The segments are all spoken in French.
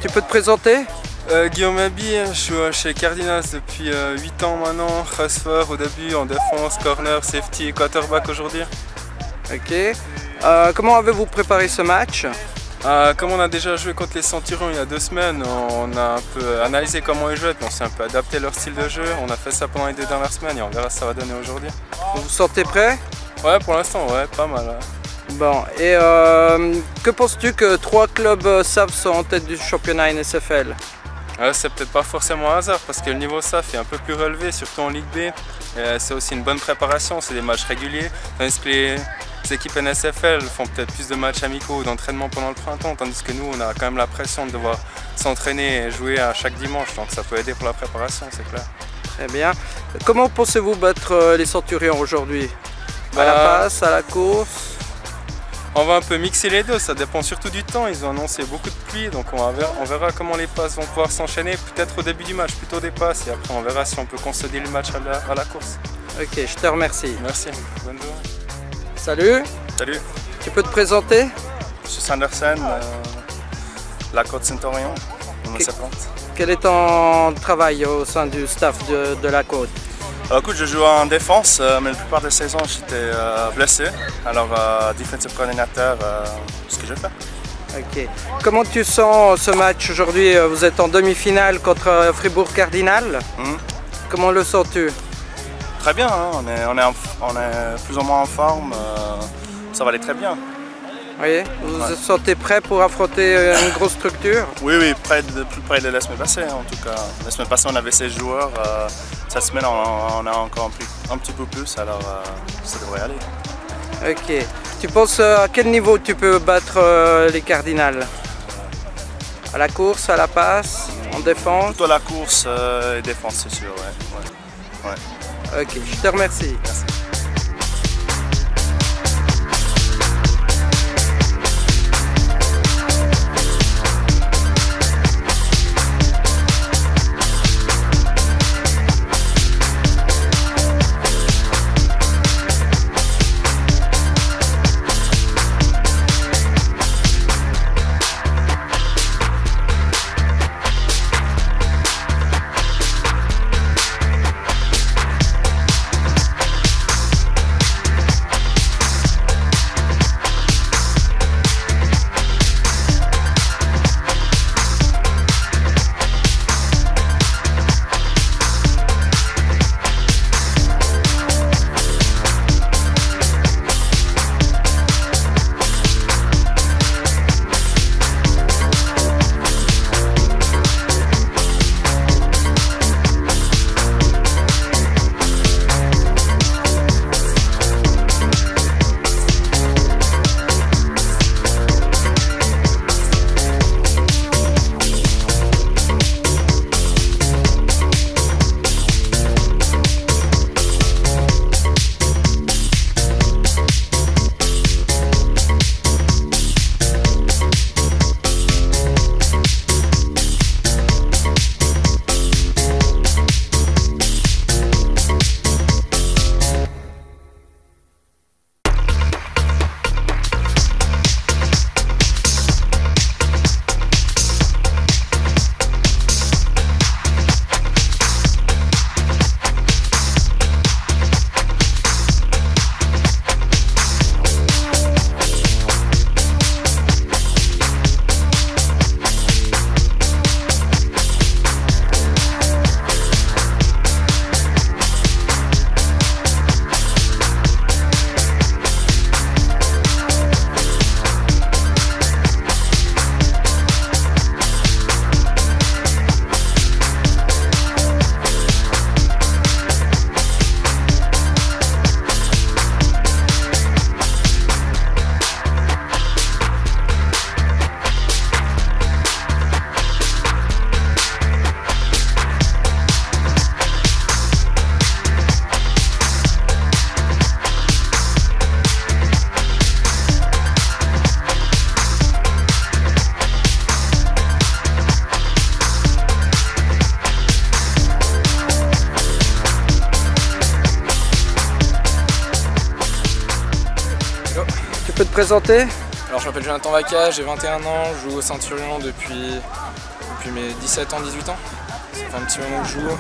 Tu peux te présenter? Guillaume Abi, je suis chez Cardinals depuis 8 ans maintenant, receveur au début, en défense, corner, safety et quarterback aujourd'hui. Ok. Comment avez-vous préparé ce match? Comme on a déjà joué contre les Centurions il y a 2 semaines, on a un peu analysé comment ils jouaient, puis on s'est un peu adapté à leur style de jeu. On a fait ça pendant les 2 dernières semaines et on verra ce que ça va donner aujourd'hui. Vous vous sentez prêt? Ouais, pour l'instant, ouais, pas mal. Ouais. Bon, et que penses-tu que 3 clubs SAF sont en tête du championnat NSFL? C'est peut-être pas forcément un hasard parce que le niveau SAF est un peu plus relevé, surtout en Ligue B. C'est aussi une bonne préparation, c'est des matchs réguliers, tandis que les équipes NSFL font peut-être plus de matchs amicaux ou d'entraînement pendant le printemps, tandis que nous, on a quand même la pression de devoir s'entraîner et jouer à chaque dimanche, donc ça peut aider pour la préparation, c'est clair. Très bien. Comment pensez-vous battre les Centurions aujourd'hui? À la passe, à la course? On va un peu mixer les deux, ça dépend surtout du temps. Ils ont annoncé beaucoup de pluie, donc on verra comment les passes vont pouvoir s'enchaîner. Peut-être au début du match, plutôt des passes, et après on verra si on peut consolider le match à la course. Ok, je te remercie. Merci, bonne journée. Salut. Salut. Tu peux te présenter? Je suis Sanderson, la côte Centurion, numéro 70. Quel est ton travail au sein du staff de la côte? Écoute, je joue en défense, mais la plupart des saisons j'étais blessé. Alors, defensive coordinateur, c'est ce que je fais. Ok. Comment tu sens ce match aujourd'hui? Vous êtes en demi-finale contre Fribourg Cardinal. Comment le sens-tu? Très bien, hein? on est plus ou moins en forme, ça va aller très bien. Oui, vous vous sentez prêt pour affronter une grosse structure? Oui, plus près de la semaine passée en tout cas. La semaine passée on avait 16 joueurs, cette semaine on a encore un petit peu plus, alors ça devrait aller. Ok. Tu penses à quel niveau tu peux battre les Cardinals? À la course, à la passe, en défense? Plutôt la course et défense, c'est sûr, ouais. Ok, je te remercie. Merci. peux te présenter? Alors je m'appelle Jonathan Vaca, j'ai 21 ans, je joue au Saint-Turion depuis mes 17 ans, 18 ans. Ça fait un petit moment que je joue.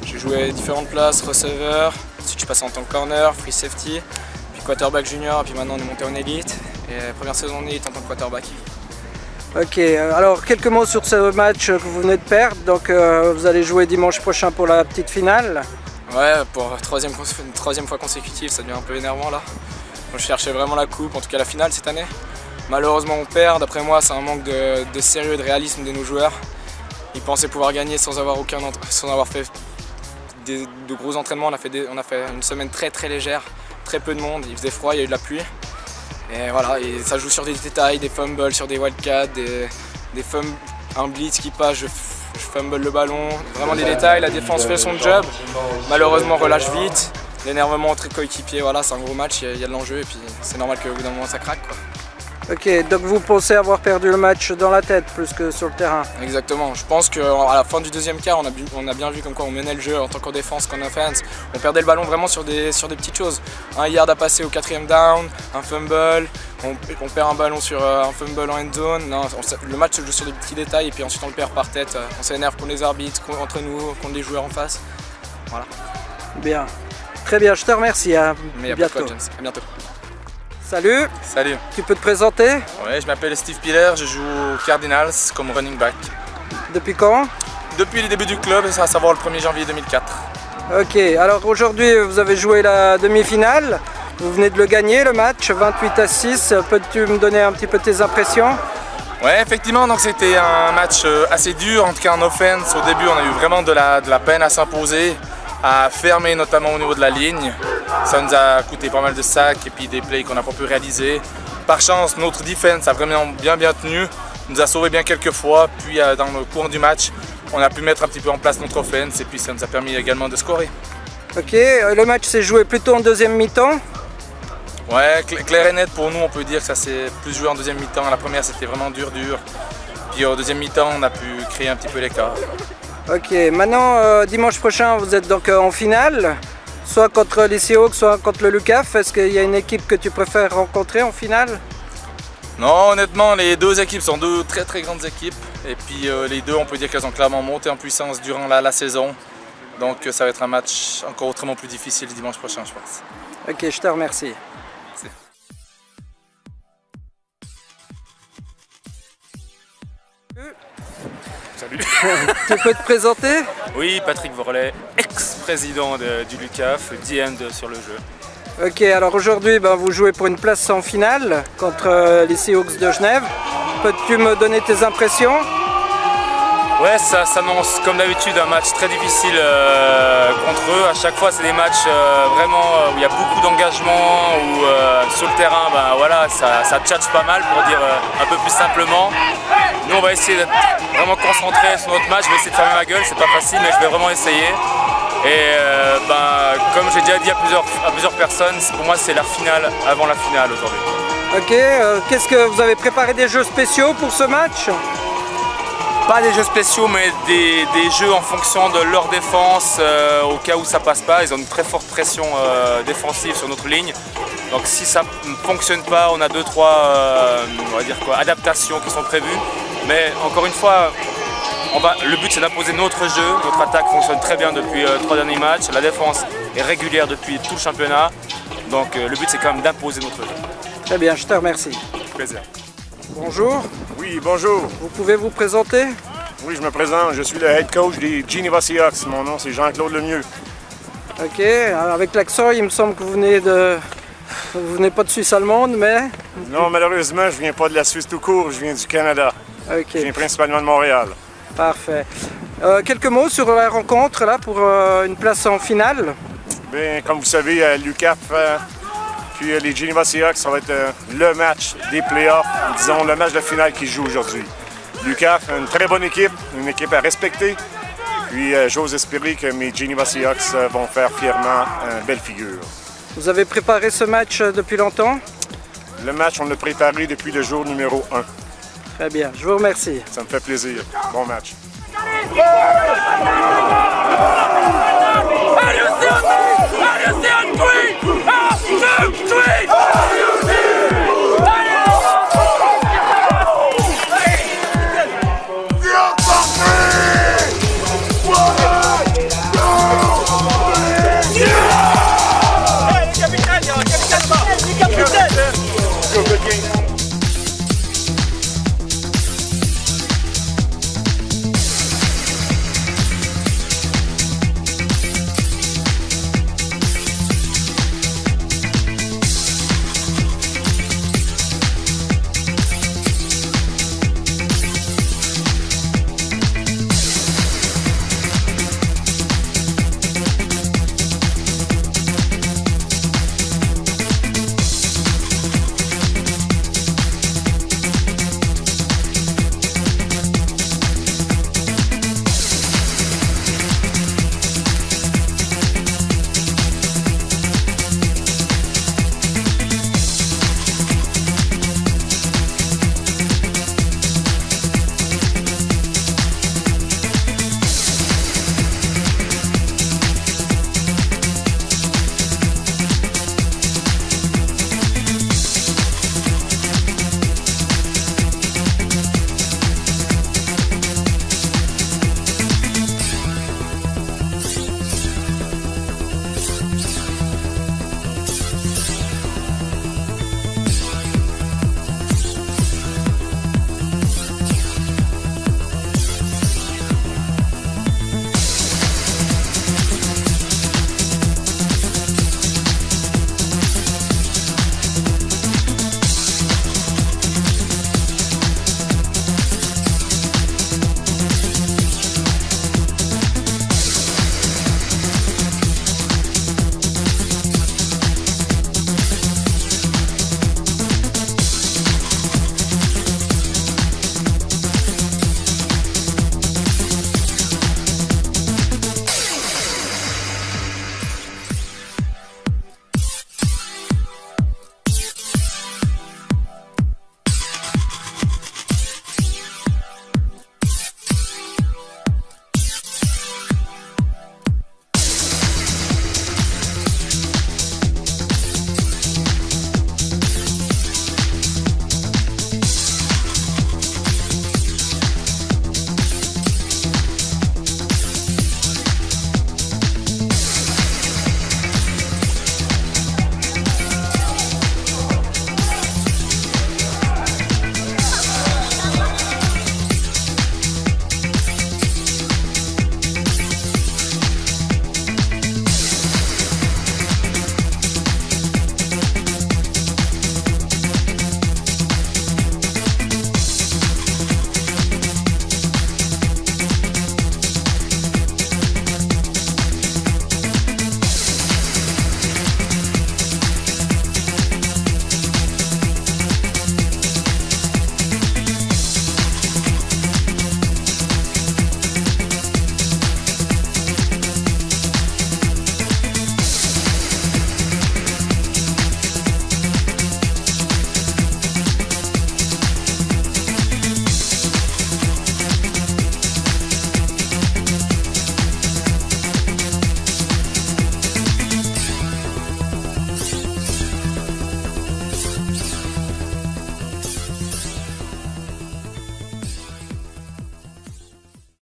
J'ai joué à différentes places, receveur, ensuite je suis passé en tant que corner, free safety, puis quarterback junior, puis maintenant on est monté en élite. Et première saison en élite en tant que quarterback. Ok, alors quelques mots sur ce match que vous venez de perdre. Donc vous allez jouer dimanche prochain pour la petite finale. Ouais, pour une troisième fois consécutive, ça devient un peu énervant là. Je cherchais vraiment la coupe, en tout cas la finale cette année. Malheureusement on perd, d'après moi c'est un manque de sérieux et de réalisme de nos joueurs. Ils pensaient pouvoir gagner sans avoir fait de gros entraînements. On a fait une semaine très légère, très peu de monde, il faisait froid, il y a eu de la pluie. Et voilà, et ça joue sur des détails, des fumbles, sur des wildcats, des fumbles, un blitz qui passe, je fumble le ballon, vraiment des détails, la défense fait son job, malheureusement relâche vite, l'énervement entre coéquipiers, voilà, c'est un gros match, il y a de l'enjeu et puis c'est normal qu'au bout d'un moment ça craque, quoi. Ok, donc vous pensez avoir perdu le match dans la tête plus que sur le terrain? Exactement, je pense qu'à la fin du deuxième quart, on a bien vu comme quoi on menait le jeu en tant qu'en défense qu'en offense. On perdait le ballon vraiment sur des petites choses. Un yard à passer au 4e down, un fumble, on perd un ballon sur un fumble en end zone. Non, le match se joue sur des petits détails et puis ensuite on le perd par tête. On s'énerve contre les arbitres, entre nous, contre les joueurs en face. Voilà. Bien, très bien, je te remercie. À bientôt. À bientôt. Salut. Salut. Tu peux te présenter? Ouais, je m'appelle Steve Piller, je joue aux Cardinals comme running back. Depuis quand? Depuis le début du club, à savoir le 1er janvier 2004. Ok, alors aujourd'hui vous avez joué la demi-finale. Vous venez de le gagner le match, 28-6. Peux-tu me donner un petit peu tes impressions? Ouais, effectivement, donc c'était un match assez dur, en tout cas en offense. Au début, on a eu vraiment de la peine à s'imposer, à fermer notamment au niveau de la ligne. Ça nous a coûté pas mal de sacs et puis des plays qu'on n'a pas pu réaliser. Par chance, notre defense a vraiment bien tenu, nous a sauvé bien quelques fois. Puis dans le cours du match, on a pu mettre un petit peu en place notre offense et puis ça nous a permis également de scorer. Ok, le match s'est joué plutôt en deuxième mi-temps. Ouais, clair et net pour nous, on peut dire que ça s'est plus joué en deuxième mi-temps. La première, c'était vraiment dur. Puis au deuxième mi-temps, on a pu créer un petit peu l'écart. Ok, maintenant dimanche prochain, vous êtes donc en finale, soit contre les Seahawks, soit contre le LUCAF. Est-ce qu'il y a une équipe que tu préfères rencontrer en finale? Non, honnêtement, les deux équipes sont deux très grandes équipes. Et puis les deux, on peut dire qu'elles ont clairement monté en puissance durant la saison. Donc ça va être un match encore autrement plus difficile dimanche prochain, je pense. Ok, je te remercie. Merci. Salut. Tu peux te présenter? Oui, Patrick Vorlet, ex-président du LUCAF, DM sur le jeu. Ok, alors aujourd'hui vous jouez pour une place en finale contre les Seahawks de Genève. Peux-tu me donner tes impressions? Ouais, ça s'annonce comme d'habitude un match très difficile contre eux. À chaque fois, c'est des matchs vraiment où il y a beaucoup d'engagement, où sur le terrain, voilà, ça tchatche pas mal pour dire un peu plus simplement. Nous, on va essayer d'être vraiment concentrés sur notre match. Je vais essayer de fermer ma gueule, c'est pas facile, mais je vais vraiment essayer. Et comme j'ai déjà dit à plusieurs personnes, pour moi, c'est la finale avant la finale aujourd'hui. Ok, qu'est-ce que vous avez préparé des jeux spéciaux pour ce match? Pas des jeux spéciaux, mais des jeux en fonction de leur défense, au cas où ça passe pas. Ils ont une très forte pression défensive sur notre ligne. Donc si ça ne fonctionne pas, on a 2-3 on va dire adaptations qui sont prévues. Mais encore une fois, le but c'est d'imposer notre jeu. Notre attaque fonctionne très bien depuis 3 derniers matchs. La défense est régulière depuis tout le championnat. Donc le but c'est quand même d'imposer notre jeu. Très bien, je te remercie. Plaisir. Bonjour. Oui, bonjour. Vous pouvez vous présenter? Oui, je me présente. Je suis le head coach des Geneva Seahawks. Mon nom, c'est Jean-Claude Lemieux. Ok, alors avec l'accent, il me semble que vous venez pas de Suisse allemande, mais... Non, malheureusement, je viens pas de la Suisse tout court. Je viens du Canada. Ok. Je viens principalement de Montréal. Parfait. Quelques mots sur la rencontre, là, pour une place en finale? Bien, comme vous savez, à l'UCAF, puis les Geneva Seahawks, ça va être le match des playoffs, disons le match de finale qui se joue aujourd'hui. L'UCAF, une très bonne équipe, une équipe à respecter. Puis j'ose espérer que mes Geneva Seahawks vont faire fièrement une belle figure. Vous avez préparé ce match depuis longtemps? Le match, on l'a préparé depuis le jour numéro 1. Très bien, je vous remercie. Ça me fait plaisir. Bon match. Are you still